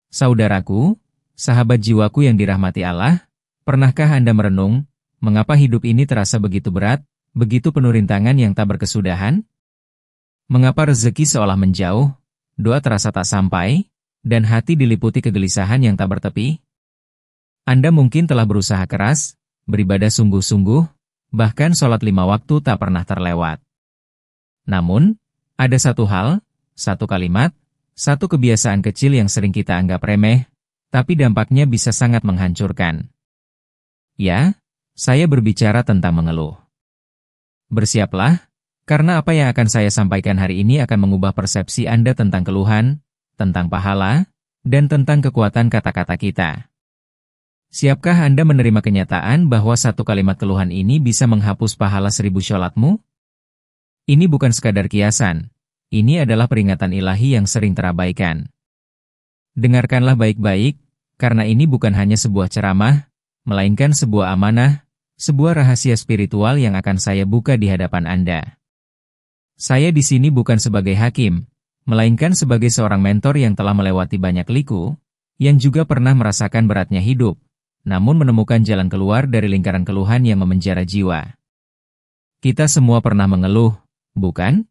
Saudaraku, sahabat jiwaku yang dirahmati Allah, pernahkah Anda merenung, mengapa hidup ini terasa begitu berat, begitu penuh rintangan yang tak berkesudahan? Mengapa rezeki seolah menjauh, doa terasa tak sampai, dan hati diliputi kegelisahan yang tak bertepi? Anda mungkin telah berusaha keras, beribadah sungguh-sungguh, bahkan sholat 5 waktu tak pernah terlewat. Namun, ada satu hal, satu kalimat, satu kebiasaan kecil yang sering kita anggap remeh, tapi dampaknya bisa sangat menghancurkan. Ya, saya berbicara tentang mengeluh. Bersiaplah, karena apa yang akan saya sampaikan hari ini akan mengubah persepsi Anda tentang keluhan, tentang pahala, dan tentang kekuatan kata-kata kita. Siapkah Anda menerima kenyataan bahwa satu kalimat keluhan ini bisa menghapus pahala 1000 sholatmu? Ini bukan sekadar kiasan. Ini adalah peringatan ilahi yang sering terabaikan. Dengarkanlah baik-baik, karena ini bukan hanya sebuah ceramah, melainkan sebuah amanah, sebuah rahasia spiritual yang akan saya buka di hadapan Anda. Saya di sini bukan sebagai hakim, melainkan sebagai seorang mentor yang telah melewati banyak liku, yang juga pernah merasakan beratnya hidup, namun menemukan jalan keluar dari lingkaran keluhan yang memenjara jiwa. Kita semua pernah mengeluh, bukan?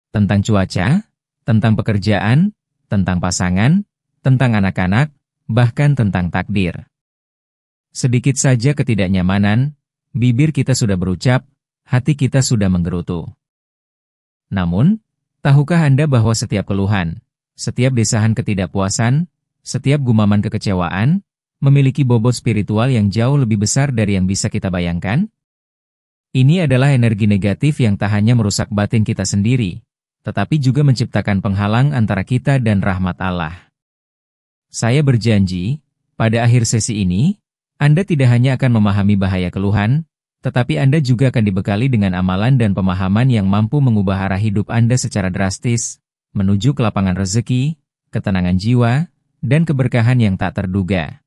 Tentang cuaca, tentang pekerjaan, tentang pasangan, tentang anak-anak, bahkan tentang takdir. Sedikit saja ketidaknyamanan, bibir kita sudah berucap, hati kita sudah menggerutu. Namun, tahukah Anda bahwa setiap keluhan, setiap desahan ketidakpuasan, setiap gumaman kekecewaan, memiliki bobot spiritual yang jauh lebih besar dari yang bisa kita bayangkan? Ini adalah energi negatif yang tak hanya merusak batin kita sendiri, tetapi juga menciptakan penghalang antara kita dan rahmat Allah. Saya berjanji, pada akhir sesi ini, Anda tidak hanya akan memahami bahaya keluhan, tetapi Anda juga akan dibekali dengan amalan dan pemahaman yang mampu mengubah arah hidup Anda secara drastis, menuju ke lapangan rezeki, ketenangan jiwa, dan keberkahan yang tak terduga.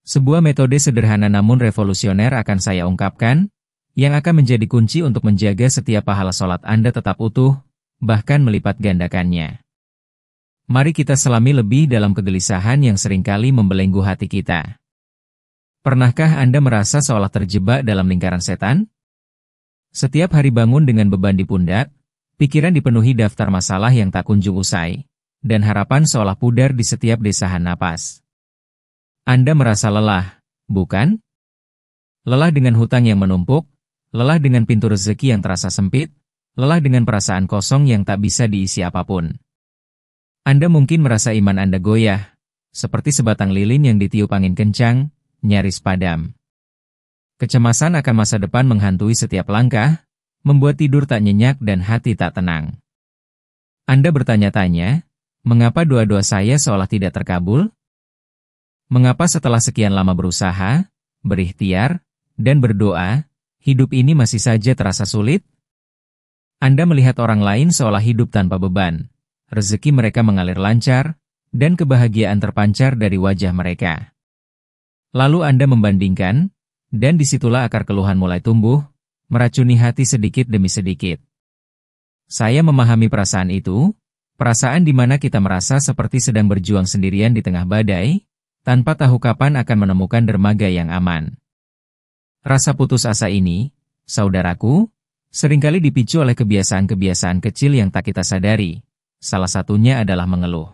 Sebuah metode sederhana namun revolusioner akan saya ungkapkan, yang akan menjadi kunci untuk menjaga setiap pahala sholat Anda tetap utuh, bahkan melipat gandakannya. Mari kita selami lebih dalam kegelisahan yang seringkali membelenggu hati kita. Pernahkah Anda merasa seolah terjebak dalam lingkaran setan? Setiap hari bangun dengan beban di pundak, pikiran dipenuhi daftar masalah yang tak kunjung usai, dan harapan seolah pudar di setiap desahan napas. Anda merasa lelah, bukan? Lelah dengan hutang yang menumpuk, lelah dengan pintu rezeki yang terasa sempit, lelah dengan perasaan kosong yang tak bisa diisi apapun. Anda mungkin merasa iman Anda goyah, seperti sebatang lilin yang ditiup angin kencang, nyaris padam. Kecemasan akan masa depan menghantui setiap langkah, membuat tidur tak nyenyak dan hati tak tenang. Anda bertanya-tanya, mengapa doa-doa saya seolah tidak terkabul? Mengapa setelah sekian lama berusaha, berikhtiar, dan berdoa, hidup ini masih saja terasa sulit? Anda melihat orang lain seolah hidup tanpa beban, rezeki mereka mengalir lancar, dan kebahagiaan terpancar dari wajah mereka. Lalu Anda membandingkan, dan disitulah akar keluhan mulai tumbuh, meracuni hati sedikit demi sedikit. Saya memahami perasaan itu, perasaan di mana kita merasa seperti sedang berjuang sendirian di tengah badai, tanpa tahu kapan akan menemukan dermaga yang aman. Rasa putus asa ini, saudaraku, seringkali dipicu oleh kebiasaan-kebiasaan kecil yang tak kita sadari. Salah satunya adalah mengeluh.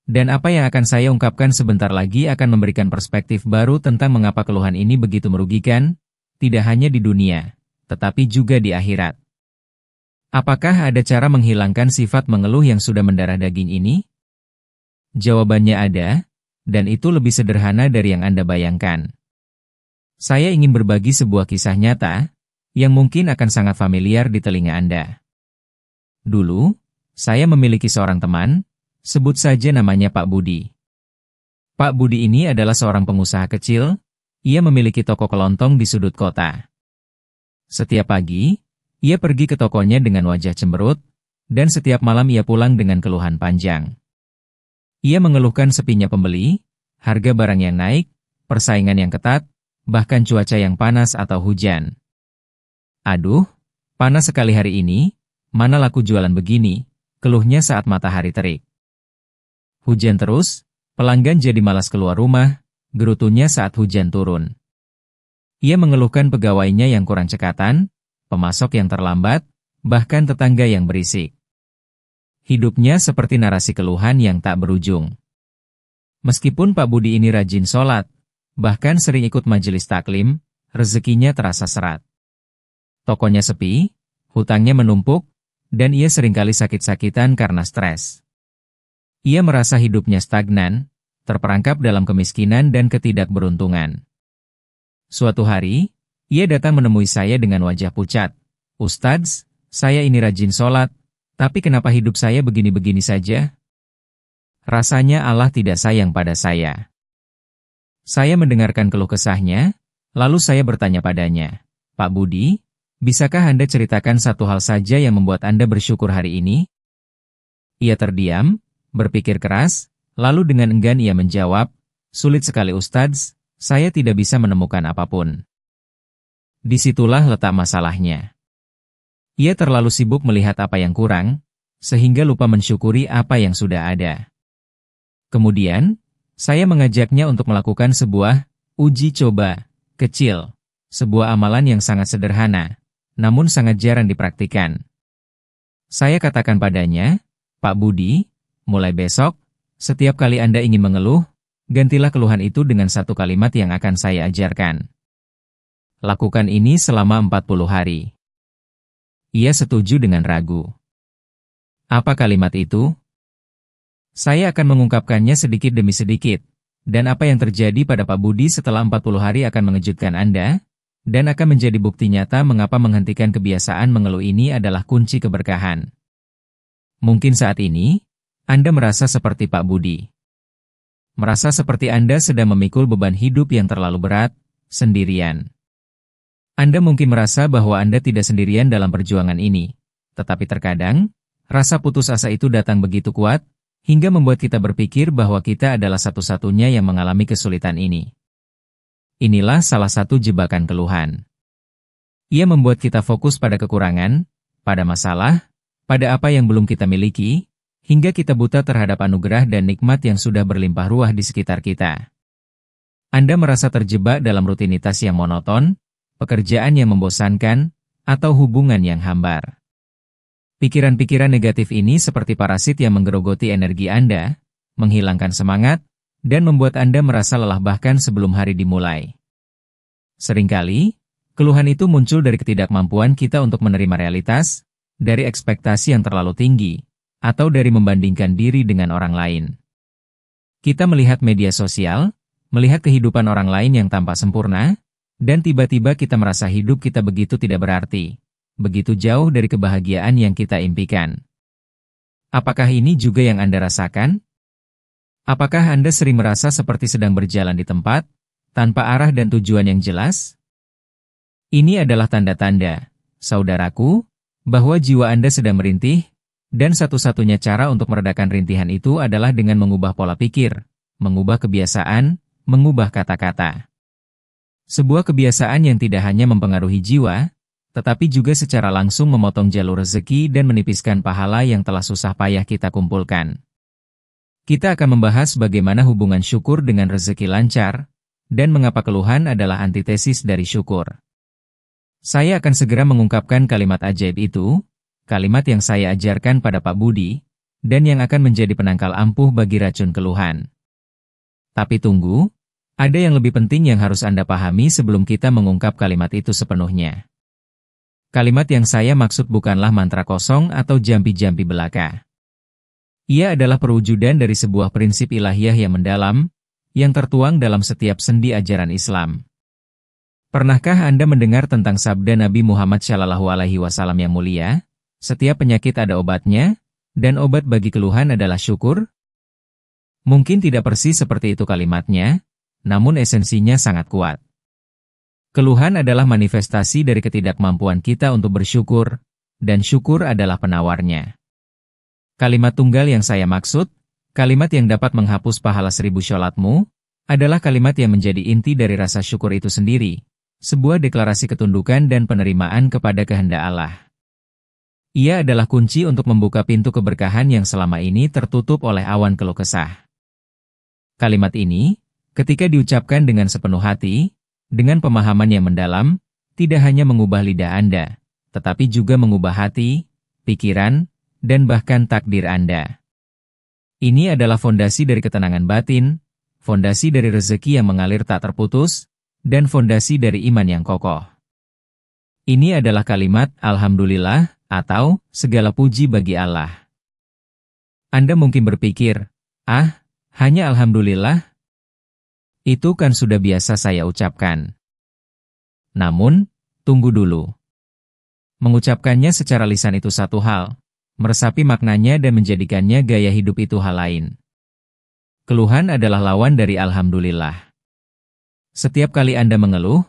Dan apa yang akan saya ungkapkan sebentar lagi akan memberikan perspektif baru tentang mengapa keluhan ini begitu merugikan, tidak hanya di dunia, tetapi juga di akhirat. Apakah ada cara menghilangkan sifat mengeluh yang sudah mendarah daging ini? Jawabannya ada, dan itu lebih sederhana dari yang Anda bayangkan. Saya ingin berbagi sebuah kisah nyata, yang mungkin akan sangat familiar di telinga Anda. Dulu, saya memiliki seorang teman, sebut saja namanya Pak Budi. Pak Budi ini adalah seorang pengusaha kecil, ia memiliki toko kelontong di sudut kota. Setiap pagi, ia pergi ke tokonya dengan wajah cemberut, dan setiap malam ia pulang dengan keluhan panjang. Ia mengeluhkan sepinya pembeli, harga barang yang naik, persaingan yang ketat, bahkan cuaca yang panas atau hujan. Aduh, panas sekali hari ini, mana laku jualan begini, keluhnya saat matahari terik. Hujan terus, pelanggan jadi malas keluar rumah, gerutunya saat hujan turun. Ia mengeluhkan pegawainya yang kurang cekatan, pemasok yang terlambat, bahkan tetangga yang berisik. Hidupnya seperti narasi keluhan yang tak berujung. Meskipun Pak Budi ini rajin sholat, bahkan sering ikut majelis taklim, rezekinya terasa seret. Tokonya sepi, hutangnya menumpuk, dan ia seringkali sakit-sakitan karena stres. Ia merasa hidupnya stagnan, terperangkap dalam kemiskinan dan ketidakberuntungan. Suatu hari, ia datang menemui saya dengan wajah pucat. "Ustadz, saya ini rajin sholat, tapi kenapa hidup saya begini-begini saja? Rasanya Allah tidak sayang pada saya." Saya mendengarkan keluh kesahnya, lalu saya bertanya padanya, "Pak Budi, bisakah Anda ceritakan satu hal saja yang membuat Anda bersyukur hari ini?" Ia terdiam, berpikir keras, lalu dengan enggan ia menjawab, "Sulit sekali Ustadz, saya tidak bisa menemukan apapun." Disitulah letak masalahnya. Ia terlalu sibuk melihat apa yang kurang, sehingga lupa mensyukuri apa yang sudah ada. Kemudian, saya mengajaknya untuk melakukan sebuah uji coba kecil, sebuah amalan yang sangat sederhana, namun sangat jarang dipraktikkan. Saya katakan padanya, "Pak Budi, mulai besok, setiap kali Anda ingin mengeluh, gantilah keluhan itu dengan satu kalimat yang akan saya ajarkan. Lakukan ini selama 40 hari. Ia setuju dengan ragu. "Apa kalimat itu?" Saya akan mengungkapkannya sedikit demi sedikit, dan apa yang terjadi pada Pak Budi setelah 40 hari akan mengejutkan Anda, dan akan menjadi bukti nyata mengapa menghentikan kebiasaan mengeluh ini adalah kunci keberkahan. Mungkin saat ini, Anda merasa seperti Pak Budi. Merasa seperti Anda sedang memikul beban hidup yang terlalu berat, sendirian. Anda mungkin merasa bahwa Anda tidak sendirian dalam perjuangan ini, tetapi terkadang, rasa putus asa itu datang begitu kuat, hingga membuat kita berpikir bahwa kita adalah satu-satunya yang mengalami kesulitan ini. Inilah salah satu jebakan keluhan. Ia membuat kita fokus pada kekurangan, pada masalah, pada apa yang belum kita miliki, hingga kita buta terhadap anugerah dan nikmat yang sudah berlimpah ruah di sekitar kita. Anda merasa terjebak dalam rutinitas yang monoton, pekerjaan yang membosankan, atau hubungan yang hambar. Pikiran-pikiran negatif ini seperti parasit yang menggerogoti energi Anda, menghilangkan semangat, dan membuat Anda merasa lelah bahkan sebelum hari dimulai. Seringkali, keluhan itu muncul dari ketidakmampuan kita untuk menerima realitas, dari ekspektasi yang terlalu tinggi, atau dari membandingkan diri dengan orang lain. Kita melihat media sosial, melihat kehidupan orang lain yang tampak sempurna, dan tiba-tiba kita merasa hidup kita begitu tidak berarti, begitu jauh dari kebahagiaan yang kita impikan. Apakah ini juga yang Anda rasakan? Apakah Anda sering merasa seperti sedang berjalan di tempat, tanpa arah dan tujuan yang jelas? Ini adalah tanda-tanda, saudaraku, bahwa jiwa Anda sedang merintih, dan satu-satunya cara untuk meredakan rintihan itu adalah dengan mengubah pola pikir, mengubah kebiasaan, mengubah kata-kata. Sebuah kebiasaan yang tidak hanya mempengaruhi jiwa, tetapi juga secara langsung memotong jalur rezeki dan menipiskan pahala yang telah susah payah kita kumpulkan. Kita akan membahas bagaimana hubungan syukur dengan rezeki lancar, dan mengapa keluhan adalah antitesis dari syukur. Saya akan segera mengungkapkan kalimat ajaib itu, kalimat yang saya ajarkan pada Pak Budi, dan yang akan menjadi penangkal ampuh bagi racun keluhan. Tapi tunggu, ada yang lebih penting yang harus Anda pahami sebelum kita mengungkap kalimat itu sepenuhnya. Kalimat yang saya maksud bukanlah mantra kosong atau jampi-jampi belaka. Ia adalah perwujudan dari sebuah prinsip ilahiyah yang mendalam, yang tertuang dalam setiap sendi ajaran Islam. Pernahkah Anda mendengar tentang sabda Nabi Muhammad SAW yang mulia? Setiap penyakit ada obatnya, dan obat bagi keluhan adalah syukur? Mungkin tidak persis seperti itu kalimatnya, namun esensinya sangat kuat. Keluhan adalah manifestasi dari ketidakmampuan kita untuk bersyukur, dan syukur adalah penawarnya. Kalimat tunggal yang saya maksud, kalimat yang dapat menghapus pahala 1000 sholatmu, adalah kalimat yang menjadi inti dari rasa syukur itu sendiri, sebuah deklarasi ketundukan dan penerimaan kepada kehendak Allah. Ia adalah kunci untuk membuka pintu keberkahan yang selama ini tertutup oleh awan keluh kesah. Kalimat ini, ketika diucapkan dengan sepenuh hati, dengan pemahaman yang mendalam, tidak hanya mengubah lidah Anda, tetapi juga mengubah hati, pikiran, dan bahkan takdir Anda. Ini adalah fondasi dari ketenangan batin, fondasi dari rezeki yang mengalir tak terputus, dan fondasi dari iman yang kokoh. Ini adalah kalimat Alhamdulillah atau segala puji bagi Allah. Anda mungkin berpikir, hanya Alhamdulillah? Itu kan sudah biasa saya ucapkan. Namun, tunggu dulu. Mengucapkannya secara lisan itu satu hal, meresapi maknanya dan menjadikannya gaya hidup itu hal lain. Keluhan adalah lawan dari Alhamdulillah. Setiap kali Anda mengeluh,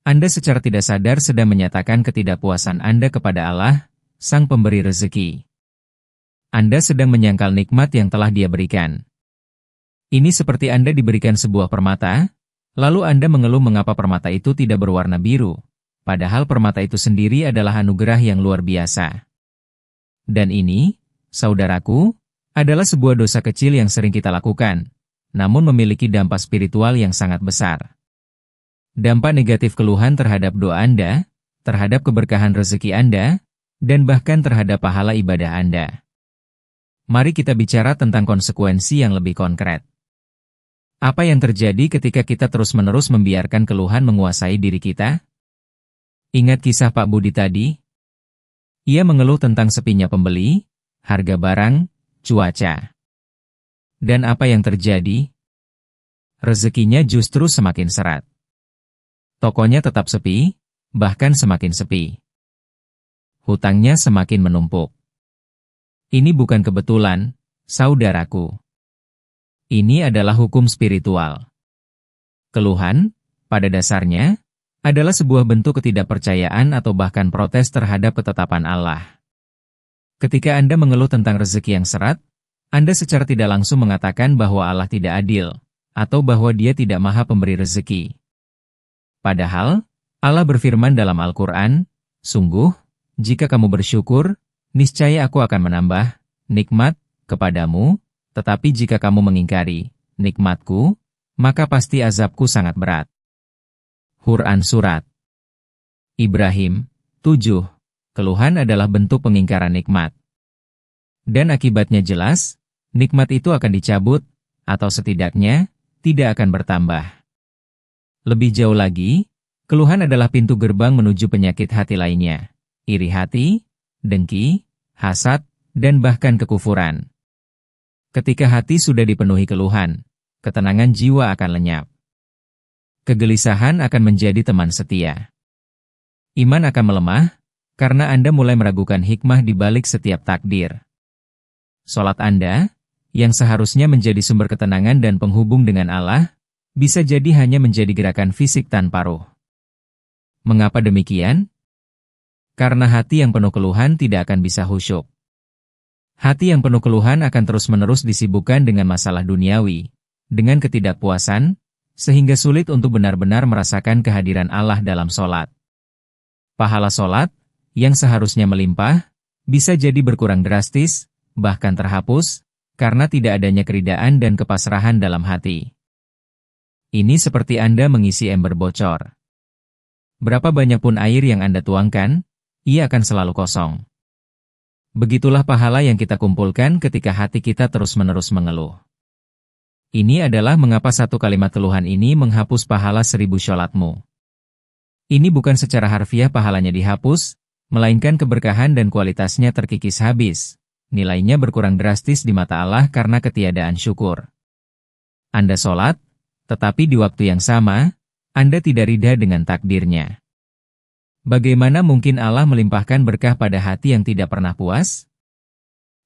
Anda secara tidak sadar sedang menyatakan ketidakpuasan Anda kepada Allah, Sang Pemberi Rezeki. Anda sedang menyangkal nikmat yang telah Dia berikan. Ini seperti Anda diberikan sebuah permata, lalu Anda mengeluh mengapa permata itu tidak berwarna biru, padahal permata itu sendiri adalah anugerah yang luar biasa. Dan ini, saudaraku, adalah sebuah dosa kecil yang sering kita lakukan, namun memiliki dampak spiritual yang sangat besar. Dampak negatif keluhan terhadap doa Anda, terhadap keberkahan rezeki Anda, dan bahkan terhadap pahala ibadah Anda. Mari kita bicara tentang konsekuensi yang lebih konkret. Apa yang terjadi ketika kita terus-menerus membiarkan keluhan menguasai diri kita? Ingat kisah Pak Budi tadi? Ia mengeluh tentang sepinya pembeli, harga barang, cuaca. Dan apa yang terjadi? Rezekinya justru semakin seret. Tokonya tetap sepi, bahkan semakin sepi. Hutangnya semakin menumpuk. Ini bukan kebetulan, saudaraku. Ini adalah hukum spiritual. Keluhan, pada dasarnya, adalah sebuah bentuk ketidakpercayaan atau bahkan protes terhadap ketetapan Allah. Ketika Anda mengeluh tentang rezeki yang seret, Anda secara tidak langsung mengatakan bahwa Allah tidak adil, atau bahwa Dia tidak maha pemberi rezeki. Padahal, Allah berfirman dalam Al-Quran, "Sungguh, jika kamu bersyukur, niscaya aku akan menambah nikmat kepadamu, tetapi jika kamu mengingkari nikmatku, maka pasti azabku sangat berat." Quran Surat Ibrahim 7. Keluhan adalah bentuk pengingkaran nikmat. Dan akibatnya jelas, nikmat itu akan dicabut, atau setidaknya, tidak akan bertambah. Lebih jauh lagi, keluhan adalah pintu gerbang menuju penyakit hati lainnya. Iri hati, dengki, hasad, dan bahkan kekufuran. Ketika hati sudah dipenuhi keluhan, ketenangan jiwa akan lenyap. Kegelisahan akan menjadi teman setia. Iman akan melemah, karena Anda mulai meragukan hikmah di balik setiap takdir. Salat Anda, yang seharusnya menjadi sumber ketenangan dan penghubung dengan Allah, bisa jadi hanya menjadi gerakan fisik tanpa roh. Mengapa demikian? Karena hati yang penuh keluhan tidak akan bisa khusyuk. Hati yang penuh keluhan akan terus-menerus disibukkan dengan masalah duniawi, dengan ketidakpuasan, sehingga sulit untuk benar-benar merasakan kehadiran Allah dalam solat. Pahala solat, yang seharusnya melimpah, bisa jadi berkurang drastis, bahkan terhapus, karena tidak adanya keridaan dan kepasrahan dalam hati. Ini seperti Anda mengisi ember bocor. Berapa banyak pun air yang Anda tuangkan, ia akan selalu kosong. Begitulah pahala yang kita kumpulkan ketika hati kita terus-menerus mengeluh. Ini adalah mengapa satu kalimat keluhan ini menghapus pahala 1000 sholatmu. Ini bukan secara harfiah pahalanya dihapus, melainkan keberkahan dan kualitasnya terkikis habis. Nilainya berkurang drastis di mata Allah karena ketiadaan syukur. Anda sholat, tetapi di waktu yang sama, Anda tidak ridha dengan takdirnya. Bagaimana mungkin Allah melimpahkan berkah pada hati yang tidak pernah puas?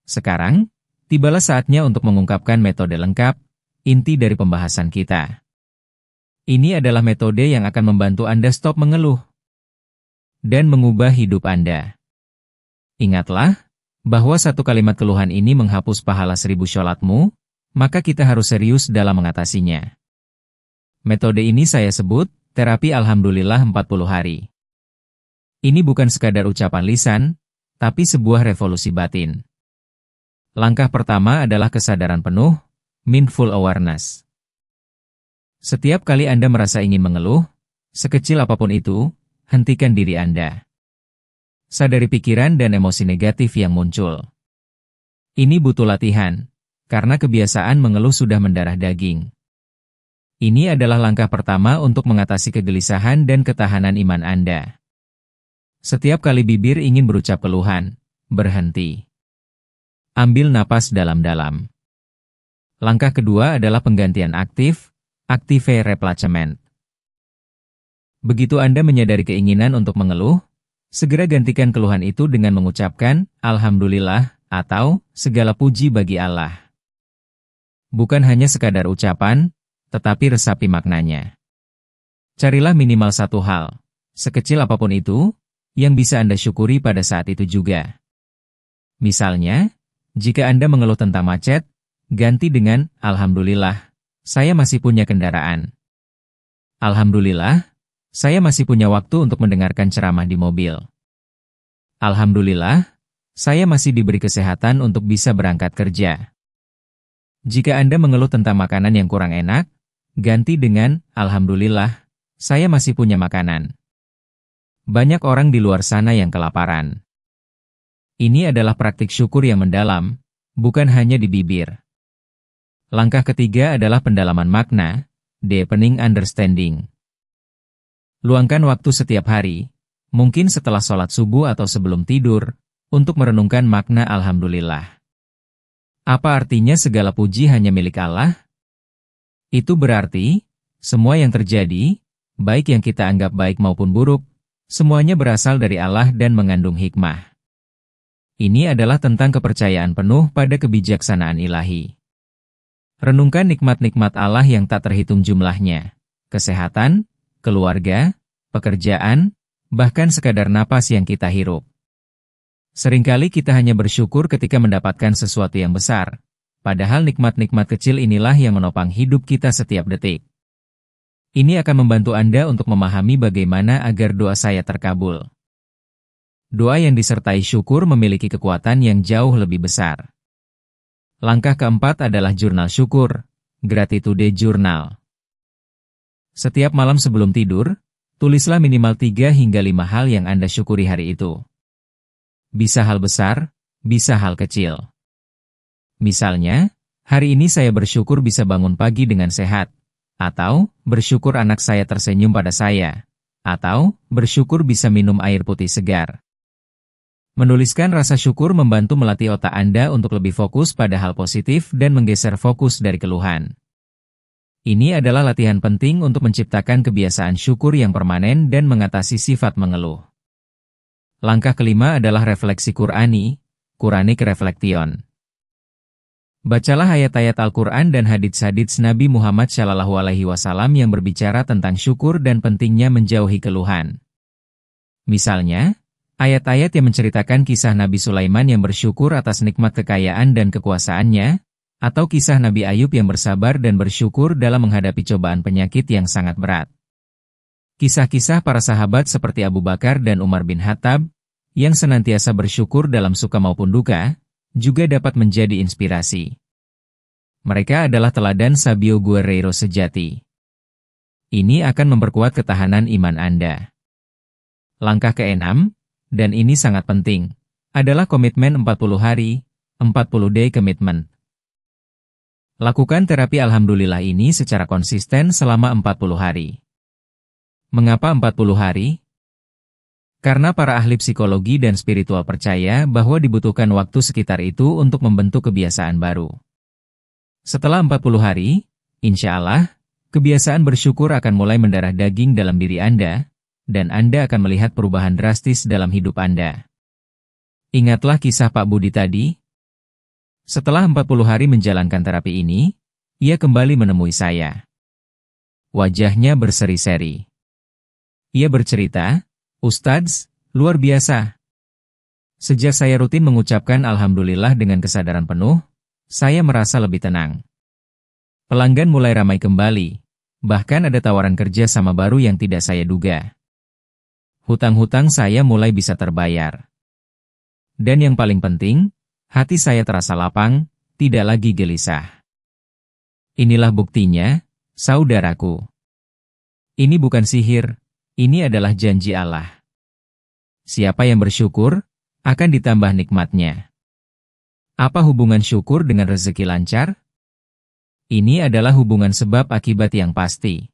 Sekarang, tibalah saatnya untuk mengungkapkan metode lengkap, inti dari pembahasan kita. Ini adalah metode yang akan membantu Anda stop mengeluh dan mengubah hidup Anda. Ingatlah, bahwa satu kalimat keluhan ini menghapus pahala 1000 sholatmu, maka kita harus serius dalam mengatasinya. Metode ini saya sebut, terapi Alhamdulillah 40 hari. Ini bukan sekadar ucapan lisan, tapi sebuah revolusi batin. Langkah pertama adalah kesadaran penuh, mindful awareness. Setiap kali Anda merasa ingin mengeluh, sekecil apapun itu, hentikan diri Anda. Sadari pikiran dan emosi negatif yang muncul. Ini butuh latihan, karena kebiasaan mengeluh sudah mendarah daging. Ini adalah langkah pertama untuk mengatasi kegelisahan dan ketahanan iman Anda. Setiap kali bibir ingin berucap keluhan, berhenti. Ambil napas dalam-dalam. Langkah kedua adalah penggantian aktif, active replacement. Begitu Anda menyadari keinginan untuk mengeluh, segera gantikan keluhan itu dengan mengucapkan, Alhamdulillah, atau, segala puji bagi Allah. Bukan hanya sekadar ucapan, tetapi resapi maknanya. Carilah minimal satu hal, sekecil apapun itu, yang bisa Anda syukuri pada saat itu juga. Misalnya, jika Anda mengeluh tentang macet, ganti dengan, Alhamdulillah, saya masih punya kendaraan. Alhamdulillah, saya masih punya waktu untuk mendengarkan ceramah di mobil. Alhamdulillah, saya masih diberi kesehatan untuk bisa berangkat kerja. Jika Anda mengeluh tentang makanan yang kurang enak, ganti dengan, Alhamdulillah, saya masih punya makanan. Banyak orang di luar sana yang kelaparan. Ini adalah praktik syukur yang mendalam, bukan hanya di bibir. Langkah ketiga adalah pendalaman makna, deepening understanding. Luangkan waktu setiap hari, mungkin setelah sholat subuh atau sebelum tidur, untuk merenungkan makna Alhamdulillah. Apa artinya segala puji hanya milik Allah? Itu berarti, semua yang terjadi, baik yang kita anggap baik maupun buruk, semuanya berasal dari Allah dan mengandung hikmah. Ini adalah tentang kepercayaan penuh pada kebijaksanaan ilahi. Renungkan nikmat-nikmat Allah yang tak terhitung jumlahnya, kesehatan, keluarga, pekerjaan, bahkan sekadar napas yang kita hirup. Seringkali kita hanya bersyukur ketika mendapatkan sesuatu yang besar, padahal nikmat-nikmat kecil inilah yang menopang hidup kita setiap detik. Ini akan membantu Anda untuk memahami bagaimana agar doa saya terkabul. Doa yang disertai syukur memiliki kekuatan yang jauh lebih besar. Langkah keempat adalah jurnal syukur, gratitude journal. Setiap malam sebelum tidur, tulislah minimal 3 hingga 5 hal yang Anda syukuri hari itu. Bisa hal besar, bisa hal kecil. Misalnya, hari ini saya bersyukur bisa bangun pagi dengan sehat, atau bersyukur anak saya tersenyum pada saya, atau bersyukur bisa minum air putih segar. Menuliskan rasa syukur membantu melatih otak Anda untuk lebih fokus pada hal positif dan menggeser fokus dari keluhan. Ini adalah latihan penting untuk menciptakan kebiasaan syukur yang permanen dan mengatasi sifat mengeluh. Langkah kelima adalah refleksi Qur'ani, Quranic Reflection. Bacalah ayat-ayat Al-Quran dan hadits-hadits Nabi Muhammad SAW yang berbicara tentang syukur dan pentingnya menjauhi keluhan. Misalnya, ayat-ayat yang menceritakan kisah Nabi Sulaiman yang bersyukur atas nikmat kekayaan dan kekuasaannya, atau kisah Nabi Ayub yang bersabar dan bersyukur dalam menghadapi cobaan penyakit yang sangat berat. Kisah-kisah para sahabat seperti Abu Bakar dan Umar bin Khattab, yang senantiasa bersyukur dalam suka maupun duka, juga dapat menjadi inspirasi. Mereka adalah teladan sabio guerreiro sejati. Ini akan memperkuat ketahanan iman Anda. Langkah ke-6, dan ini sangat penting, adalah komitmen 40 hari, 40 day commitment. Lakukan terapi Alhamdulillah ini secara konsisten selama 40 hari. Mengapa 40 hari? Karena para ahli psikologi dan spiritual percaya bahwa dibutuhkan waktu sekitar itu untuk membentuk kebiasaan baru. Setelah 40 hari, insya Allah, kebiasaan bersyukur akan mulai mendarah daging dalam diri Anda, dan Anda akan melihat perubahan drastis dalam hidup Anda. Ingatlah kisah Pak Budi tadi. Setelah 40 hari menjalankan terapi ini, ia kembali menemui saya. Wajahnya berseri-seri. Ia bercerita, Ustadz, luar biasa. Sejak saya rutin mengucapkan Alhamdulillah dengan kesadaran penuh, saya merasa lebih tenang. Pelanggan mulai ramai kembali, bahkan ada tawaran kerja sama baru yang tidak saya duga. Hutang-hutang saya mulai bisa terbayar. Dan yang paling penting, hati saya terasa lapang, tidak lagi gelisah. Inilah buktinya, saudaraku. Ini bukan sihir, ini adalah janji Allah. Siapa yang bersyukur, akan ditambah nikmatnya. Apa hubungan syukur dengan rezeki lancar? Ini adalah hubungan sebab akibat yang pasti.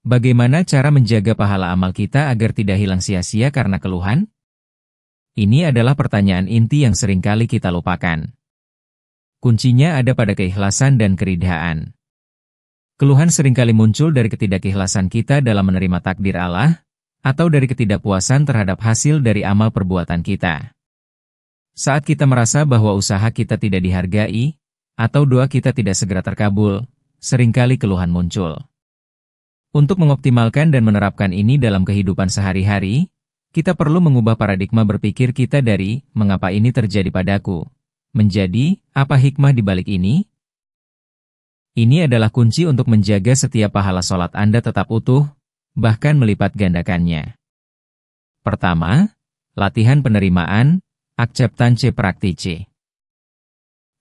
Bagaimana cara menjaga pahala amal kita agar tidak hilang sia-sia karena keluhan? Ini adalah pertanyaan inti yang seringkali kita lupakan. Kuncinya ada pada keikhlasan dan keridhaan. Keluhan seringkali muncul dari ketidakikhlasan kita dalam menerima takdir Allah, atau dari ketidakpuasan terhadap hasil dari amal perbuatan kita. Saat kita merasa bahwa usaha kita tidak dihargai, atau doa kita tidak segera terkabul, seringkali keluhan muncul. Untuk mengoptimalkan dan menerapkan ini dalam kehidupan sehari-hari, kita perlu mengubah paradigma berpikir kita dari, mengapa ini terjadi padaku, menjadi, apa hikmah di balik ini? Ini adalah kunci untuk menjaga setiap pahala sholat Anda tetap utuh, bahkan melipat gandakannya. Pertama, latihan penerimaan, acceptance practice.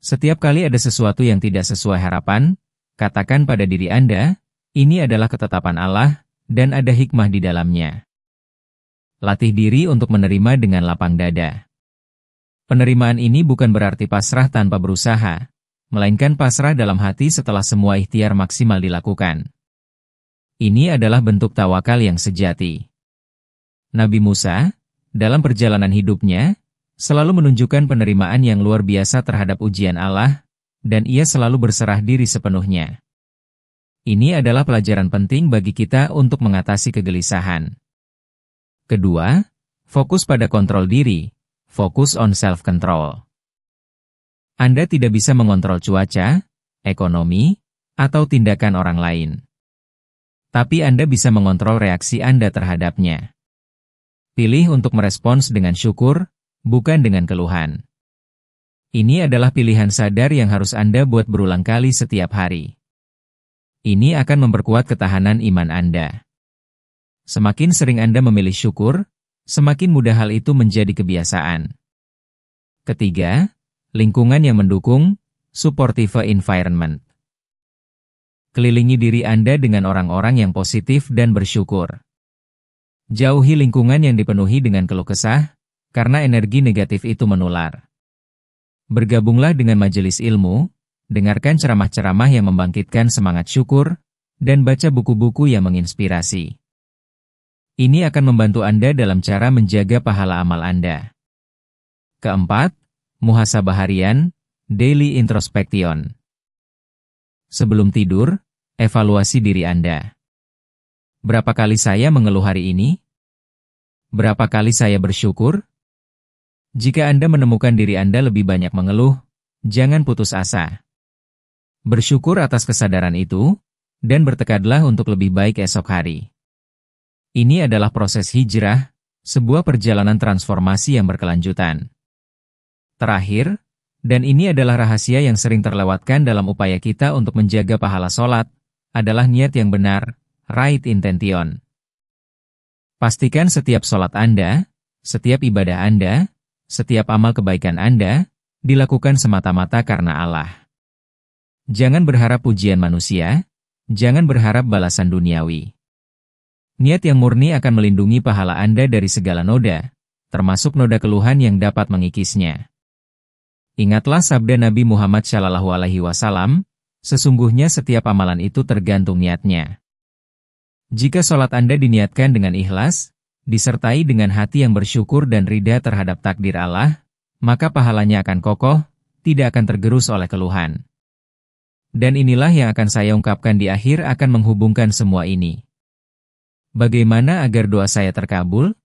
Setiap kali ada sesuatu yang tidak sesuai harapan, katakan pada diri Anda, ini adalah ketetapan Allah, dan ada hikmah di dalamnya. Latih diri untuk menerima dengan lapang dada. Penerimaan ini bukan berarti pasrah tanpa berusaha, melainkan pasrah dalam hati setelah semua ikhtiar maksimal dilakukan. Ini adalah bentuk tawakal yang sejati. Nabi Musa, dalam perjalanan hidupnya, selalu menunjukkan penerimaan yang luar biasa terhadap ujian Allah, dan ia selalu berserah diri sepenuhnya. Ini adalah pelajaran penting bagi kita untuk mengatasi kegelisahan. Kedua, fokus pada kontrol diri, fokus on self-control. Anda tidak bisa mengontrol cuaca, ekonomi, atau tindakan orang lain. Tapi Anda bisa mengontrol reaksi Anda terhadapnya. Pilih untuk merespons dengan syukur, bukan dengan keluhan. Ini adalah pilihan sadar yang harus Anda buat berulang kali setiap hari. Ini akan memperkuat ketahanan iman Anda. Semakin sering Anda memilih syukur, semakin mudah hal itu menjadi kebiasaan. Ketiga, lingkungan yang mendukung, supportive environment. Kelilingi diri Anda dengan orang-orang yang positif dan bersyukur. Jauhi lingkungan yang dipenuhi dengan keluh kesah, karena energi negatif itu menular. Bergabunglah dengan majelis ilmu, dengarkan ceramah-ceramah yang membangkitkan semangat syukur, dan baca buku-buku yang menginspirasi. Ini akan membantu Anda dalam cara menjaga pahala amal Anda. Keempat, muhasabah harian, daily introspection. Sebelum tidur, evaluasi diri Anda. Berapa kali saya mengeluh hari ini? Berapa kali saya bersyukur? Jika Anda menemukan diri Anda lebih banyak mengeluh, jangan putus asa. Bersyukur atas kesadaran itu, dan bertekadlah untuk lebih baik esok hari. Ini adalah proses hijrah, sebuah perjalanan transformasi yang berkelanjutan. Terakhir, dan ini adalah rahasia yang sering terlewatkan dalam upaya kita untuk menjaga pahala sholat, adalah niat yang benar, right intention. Pastikan setiap sholat Anda, setiap ibadah Anda, setiap amal kebaikan Anda, dilakukan semata-mata karena Allah. Jangan berharap pujian manusia, jangan berharap balasan duniawi. Niat yang murni akan melindungi pahala Anda dari segala noda, termasuk noda keluhan yang dapat mengikisnya. Ingatlah sabda Nabi Muhammad SAW, sesungguhnya setiap amalan itu tergantung niatnya. Jika sholat Anda diniatkan dengan ikhlas, disertai dengan hati yang bersyukur dan ridha terhadap takdir Allah, maka pahalanya akan kokoh, tidak akan tergerus oleh keluhan. Dan inilah yang akan saya ungkapkan di akhir akan menghubungkan semua ini. Bagaimana agar doa saya terkabul?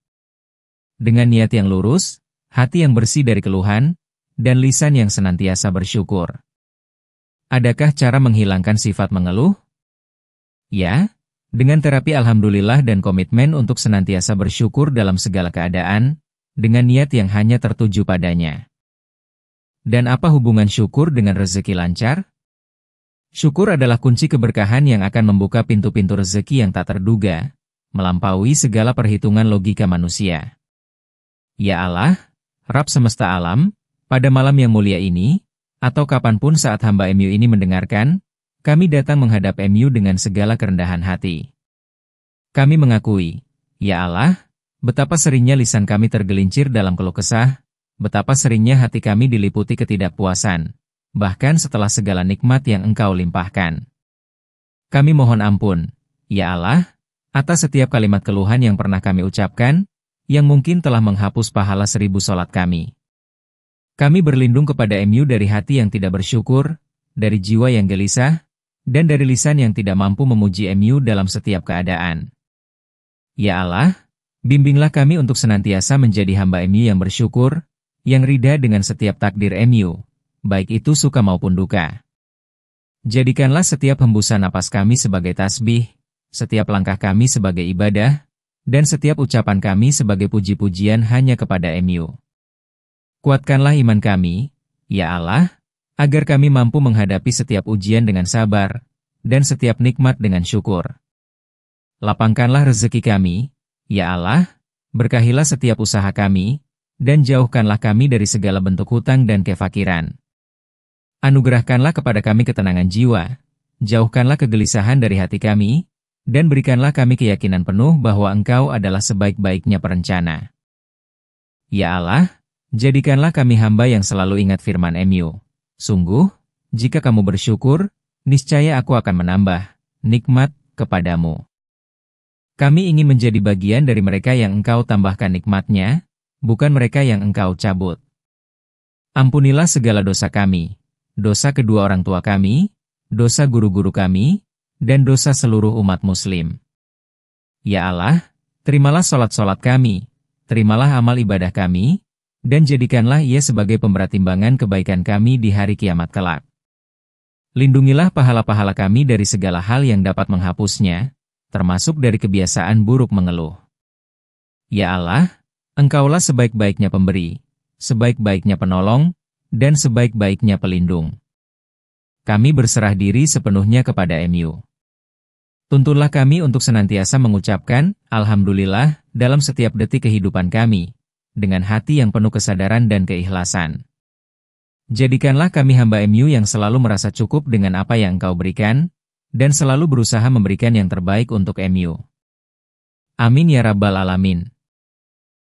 Dengan niat yang lurus, hati yang bersih dari keluhan, dan lisan yang senantiasa bersyukur. Adakah cara menghilangkan sifat mengeluh? Ya, dengan terapi Alhamdulillah dan komitmen untuk senantiasa bersyukur dalam segala keadaan, dengan niat yang hanya tertuju padanya. Dan apa hubungan syukur dengan rezeki lancar? Syukur adalah kunci keberkahan yang akan membuka pintu-pintu rezeki yang tak terduga, melampaui segala perhitungan logika manusia. Ya Allah, Rabb semesta alam, pada malam yang mulia ini, atau kapanpun saat hamba MU ini mendengarkan, kami datang menghadap MU dengan segala kerendahan hati. Kami mengakui, ya Allah, betapa seringnya lisan kami tergelincir dalam keluh kesah, betapa seringnya hati kami diliputi ketidakpuasan, bahkan setelah segala nikmat yang Engkau limpahkan. Kami mohon ampun, ya Allah, atas setiap kalimat keluhan yang pernah kami ucapkan, yang mungkin telah menghapus pahala 1000 sholat kami. Kami berlindung kepada MU dari hati yang tidak bersyukur, dari jiwa yang gelisah, dan dari lisan yang tidak mampu memuji MU dalam setiap keadaan. Ya Allah, bimbinglah kami untuk senantiasa menjadi hamba MU yang bersyukur, yang ridha dengan setiap takdir MU, baik itu suka maupun duka. Jadikanlah setiap hembusan napas kami sebagai tasbih, setiap langkah kami sebagai ibadah, dan setiap ucapan kami sebagai puji-pujian hanya kepada MU. Kuatkanlah iman kami, ya Allah, agar kami mampu menghadapi setiap ujian dengan sabar, dan setiap nikmat dengan syukur. Lapangkanlah rezeki kami, ya Allah, berkahilah setiap usaha kami, dan jauhkanlah kami dari segala bentuk hutang dan kefakiran. Anugerahkanlah kepada kami ketenangan jiwa, jauhkanlah kegelisahan dari hati kami, dan berikanlah kami keyakinan penuh bahwa Engkau adalah sebaik-baiknya perencana. Ya Allah, jadikanlah kami hamba yang selalu ingat firman MU. Sungguh, jika kamu bersyukur, niscaya aku akan menambah nikmat kepadamu. Kami ingin menjadi bagian dari mereka yang Engkau tambahkan nikmatnya, bukan mereka yang Engkau cabut. Ampunilah segala dosa kami, dosa kedua orang tua kami, dosa guru-guru kami, dan dosa seluruh umat muslim. Ya Allah, terimalah sholat-sholat kami, terimalah amal ibadah kami, dan jadikanlah ia sebagai pemberat timbangan kebaikan kami di hari kiamat kelak. Lindungilah pahala-pahala kami dari segala hal yang dapat menghapusnya, termasuk dari kebiasaan buruk mengeluh. Ya Allah, Engkaulah sebaik-baiknya pemberi, sebaik-baiknya penolong, dan sebaik-baiknya pelindung. Kami berserah diri sepenuhnya kepada MU. Tuntunlah kami untuk senantiasa mengucapkan Alhamdulillah dalam setiap detik kehidupan kami, dengan hati yang penuh kesadaran dan keikhlasan. Jadikanlah kami hamba MU yang selalu merasa cukup dengan apa yang Engkau berikan, dan selalu berusaha memberikan yang terbaik untuk MU. Amin ya Rabbal Alamin.